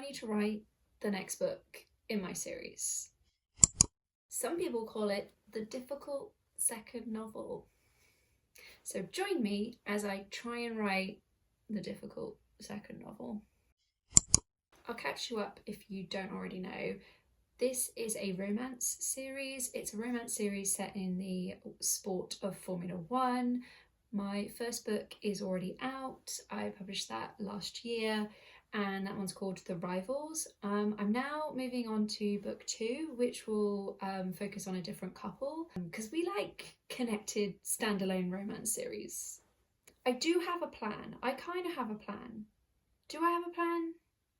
need to write the next book in my series. Some people call it the difficult second novel. So join me as I try and write the difficult second novel. I'll catch you up if you don't already know. This is a romance series. It's a romance series set in the sport of Formula One. My first book is already out. I published that last year, and that one's called The Rivals. I'm now moving on to book 2, which will focus on a different couple, because we like connected standalone romance series. I do have a plan. I kind of have a plan. Do I have a plan?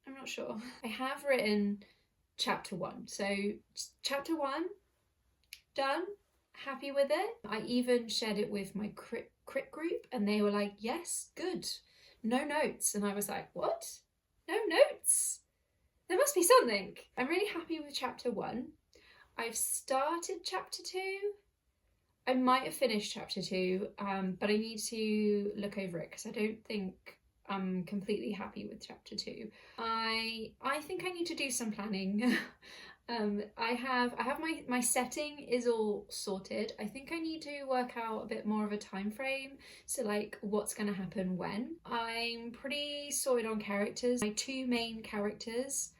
I'm not sure. I have written chapter 1. So chapter 1, done, happy with it. I even shared it with my crit group and they were like, yes, good, no notes. And I was like, what? No notes? There must be something. I'm really happy with chapter 1. I've started chapter 2. I might have finished chapter 2, but I need to look over it because I don't think I'm completely happy with chapter 2. I think I need to do some planning. I have my setting is all sorted. I think I need to work out a bit more of a time frame. So like what's going to happen when. I'm pretty sorted on characters. My 2 main characters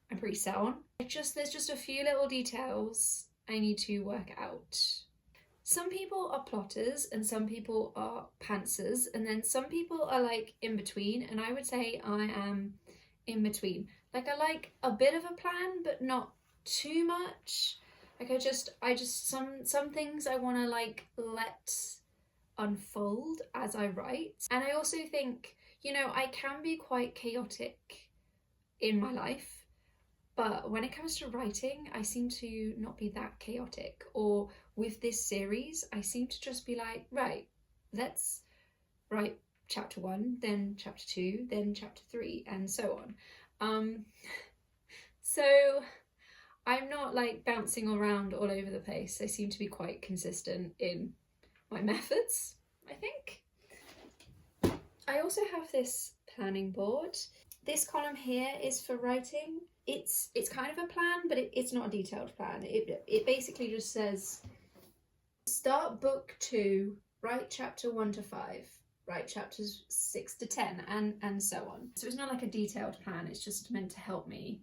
I'm pretty set on. There's just a few little details I need to work out. Some people are plotters and some people are pantsers, and then some people are like in between, and I would say I am in between. Like I like a bit of a plan but not too much. Like I just some things I want to like let unfold as I write. And I also think, you know, I can be quite chaotic in my life. But when it comes to writing, I seem to not be that chaotic. Or with this series, I seem to just be like, right, let's write chapter 1, then chapter 2, then chapter 3, and so on. So I'm not like bouncing around all over the place. I seem to be quite consistent in my methods, I think. I also have this planning board. This column here is for writing. It's kind of a plan, but it's not a detailed plan. It basically just says, start book 2, write chapter 1 to 5, write chapters 6 to 10, and so on. So it's not like a detailed plan, it's just meant to help me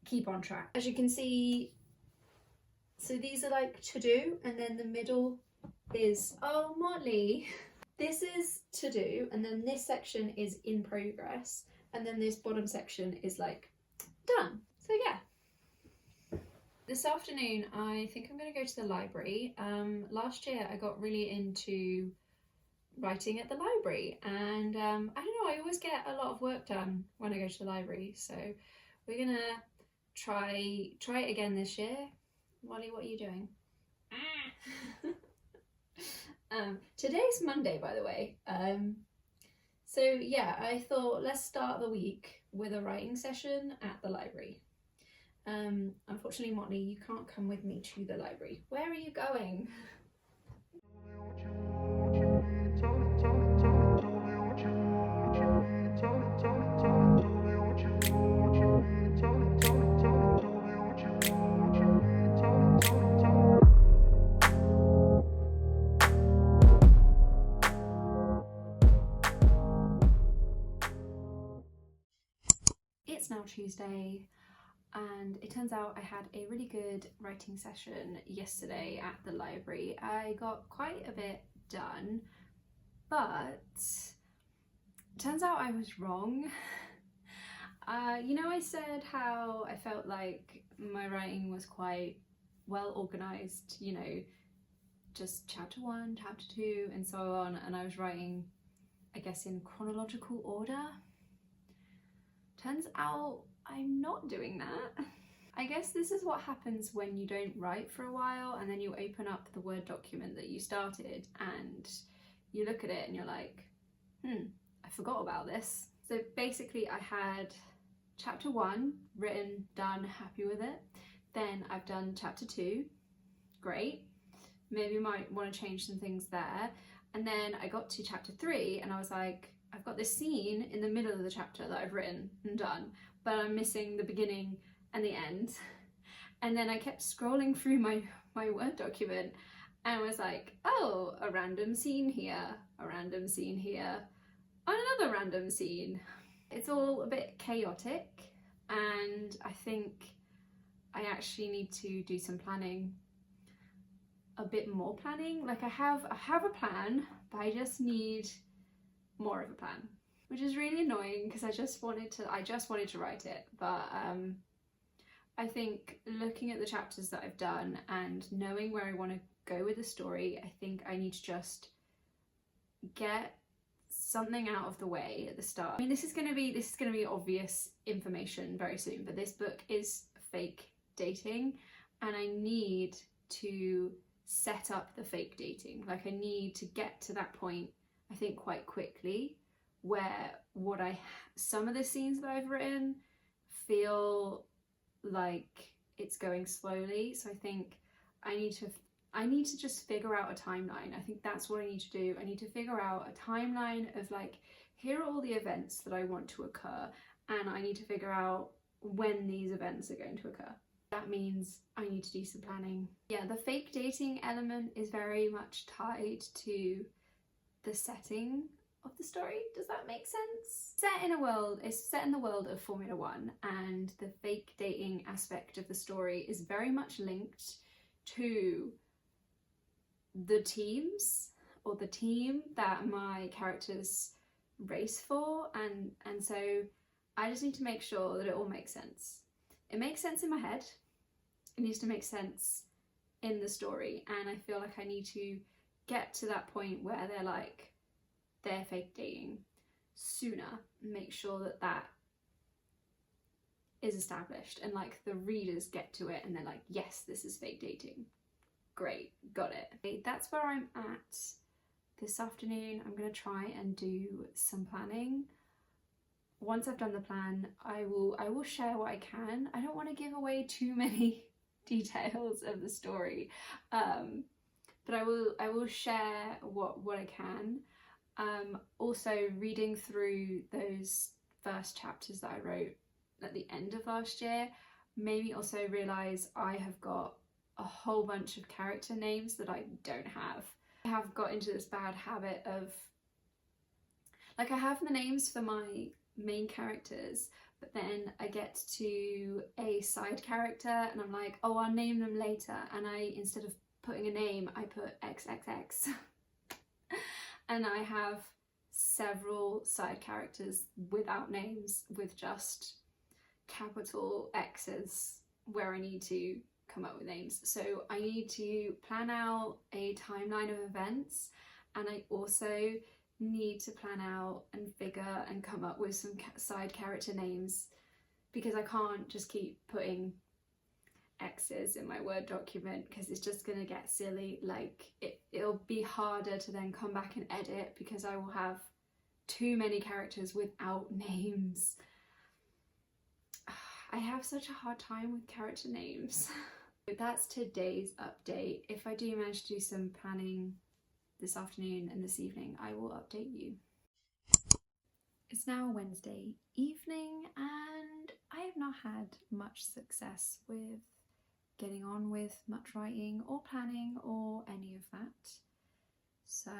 keep on track. As you can see, so these are like to do, and then the middle is, oh Motley, this is to do, and then this section is in progress, and then this bottom section is like done. So yeah. This afternoon I think I'm going to go to the library. Last year I got really into writing at the library, and I don't know, I always get a lot of work done when I go to the library, so we're gonna try it again this year. Molly, what are you doing? Today's Monday, by the way. So yeah, I thought let's start the week with a writing session at the library. Unfortunately, Motley, you can't come with me to the library. Where are you going? It's now Tuesday, and it turns out I had a really good writing session yesterday at the library. I got quite a bit done, but it turns out I was wrong. You know, I said how I felt like my writing was quite well organised, you know, just chapter 1, chapter 2 and so on, and I was writing, I guess, in chronological order. Turns out I'm not doing that. I guess this is what happens when you don't write for a while and then you open up the Word document that you started and you look at it and you're like, I forgot about this. So basically I had chapter 1 written, done, happy with it. Then I've done chapter 2, great. Maybe you might want to change some things there. And then I got to chapter 3 and I was like, I've got this scene in the middle of the chapter that I've written and done. but I'm missing the beginning and the end. And then I kept scrolling through my Word document and was like, oh, a random scene here, a random scene here, another random scene. It's all a bit chaotic, and I think I actually need to do some planning, a bit more planning. Like I have a plan, but I just need more of a plan, which is really annoying because I just wanted to write it. But I think looking at the chapters that I've done and knowing where I want to go with the story, I think I need to just get something out of the way at the start. I mean, this is going to be obvious information very soon, but this book is fake dating, and I need to set up the fake dating. Like I need to get to that point, I think, quite quickly, where some of the scenes that I've written feel like it's going slowly. So I think I need to just figure out a timeline. I think that's what I need to do. I need to figure out a timeline of like, here are all the events that I want to occur, and I need to figure out when these events are going to occur. That means I need to do some planning. Yeah, the fake dating element is very much tied to the setting of the story. Does that make sense? It's set in the world of Formula One, and the fake dating aspect of the story is very much linked to the teams, or the team that my characters race for, and so I just need to make sure that it all makes sense. It makes sense in my head, it needs to make sense in the story, and I feel like I need to get to that point where they're fake dating sooner, make sure that that is established, and like the readers get to it and they're like, yes, this is fake dating. Great, got it. Okay, that's where I'm at this afternoon. I'm gonna try and do some planning. Once I've done the plan, I will share what I can. I don't want to give away too many details of the story, but I will share what I can. Also, reading through those first chapters that I wrote at the end of last year made me also realise I have got a whole bunch of character names that I don't have. I have got into this bad habit of, like, I have the names for my main characters, but then I get to a side character and I'm like, oh, I'll name them later, and instead of putting a name, I put XXX. And I have several side characters without names, with just capital X's where I need to come up with names. So I need to plan out a timeline of events, and I also need to plan out and figure and come up with some side character names, because I can't just keep putting X's in my Word document, because it's just gonna get silly. Like it'll be harder to then come back and edit because I will have too many characters without names. I have such a hard time with character names. That's today's update. If I do manage to do some planning this afternoon and this evening, I will update you. It's now Wednesday evening, and I have not had much success with getting on with much writing or planning or any of that. So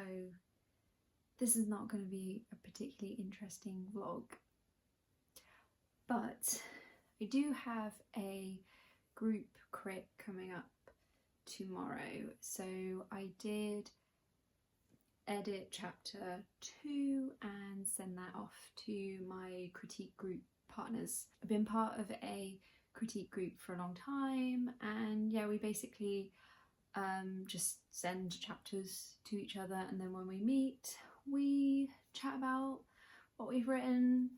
this is not going to be a particularly interesting vlog. But I do have a group crit coming up tomorrow, so I did edit chapter 2 and send that off to my critique group partners. I've been part of a critique group for a long time, and yeah, we basically just send chapters to each other, and then when we meet we chat about what we've written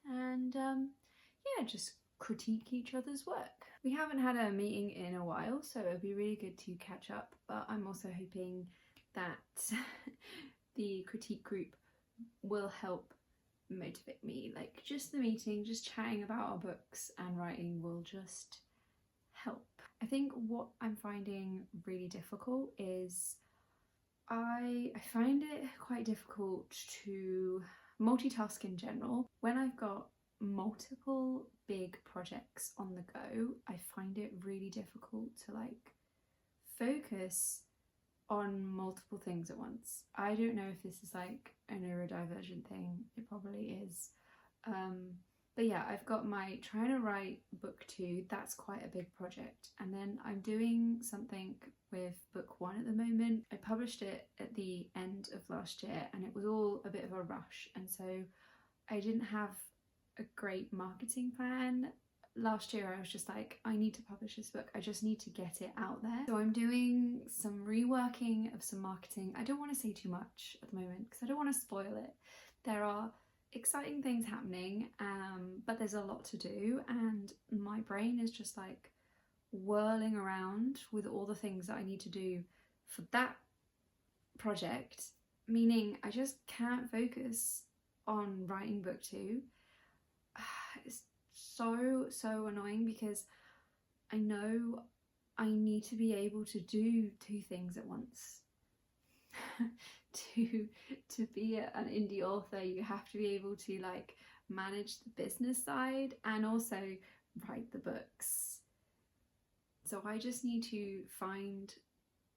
and yeah, just critique each other's work. We haven't had a meeting in a while, so it'd be really good to catch up, but I'm also hoping that the critique group will help motivate me. Like, just the meeting, just chatting about our books and writing will just help. I think what I'm finding really difficult is I find it quite difficult to multitask in general. When I've got multiple big projects on the go, I find it really difficult to like focus on multiple things at once. I don't know if this is like a neurodivergent thing, it probably is. But yeah, I've got my trying to write book 2, that's quite a big project. And then I'm doing something with book 1 at the moment. I published it at the end of last year and it was all a bit of a rush. And so I didn't have a great marketing plan. Last year I was just like, I need to publish this book, I just need to get it out there. So I'm doing some reworking of some marketing. I don't want to say too much at the moment because I don't want to spoil it. There are exciting things happening, but there's a lot to do and my brain is just like whirling around with all the things that I need to do for that project, meaning I just can't focus on writing book 2. It's so annoying because I know I need to be able to do 2 things at once. to be an indie author, you have to be able to like manage the business side and also write the books. So I just need to find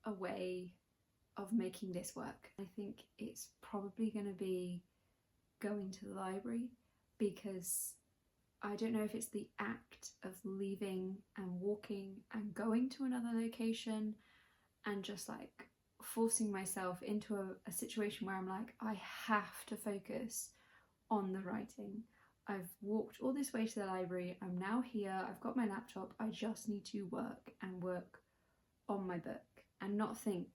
a way of making this work. I think it's probably going to be going to the library, because I don't know if it's the act of leaving and walking and going to another location and just like forcing myself into a situation where I'm like, I have to focus on the writing. I've walked all this way to the library, I'm now here, I've got my laptop, I just need to work on my book and not think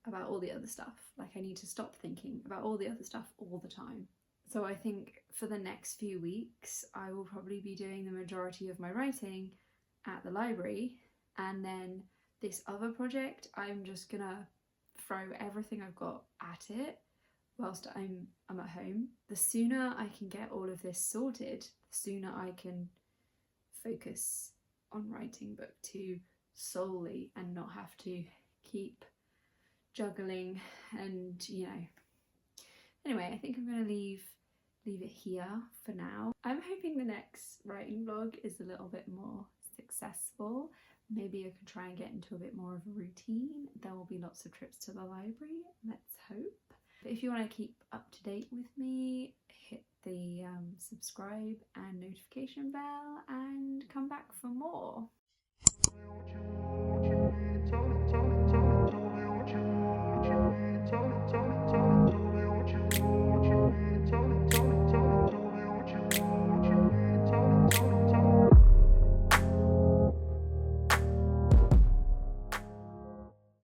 about all the other stuff. Like I need to stop thinking about all the other stuff all the time. So I think for the next few weeks I will probably be doing the majority of my writing at the library, and then this other project I'm just gonna throw everything I've got at it whilst I'm at home. The sooner I can get all of this sorted, the sooner I can focus on writing book 2 solely and not have to keep juggling and, you know. Anyway, I think I'm going to leave it here for now. I'm hoping the next writing vlog is a little bit more successful. Maybe I can try and get into a bit more of a routine. There will be lots of trips to the library, let's hope. But if you want to keep up to date with me, hit the subscribe and notification bell and come back for more.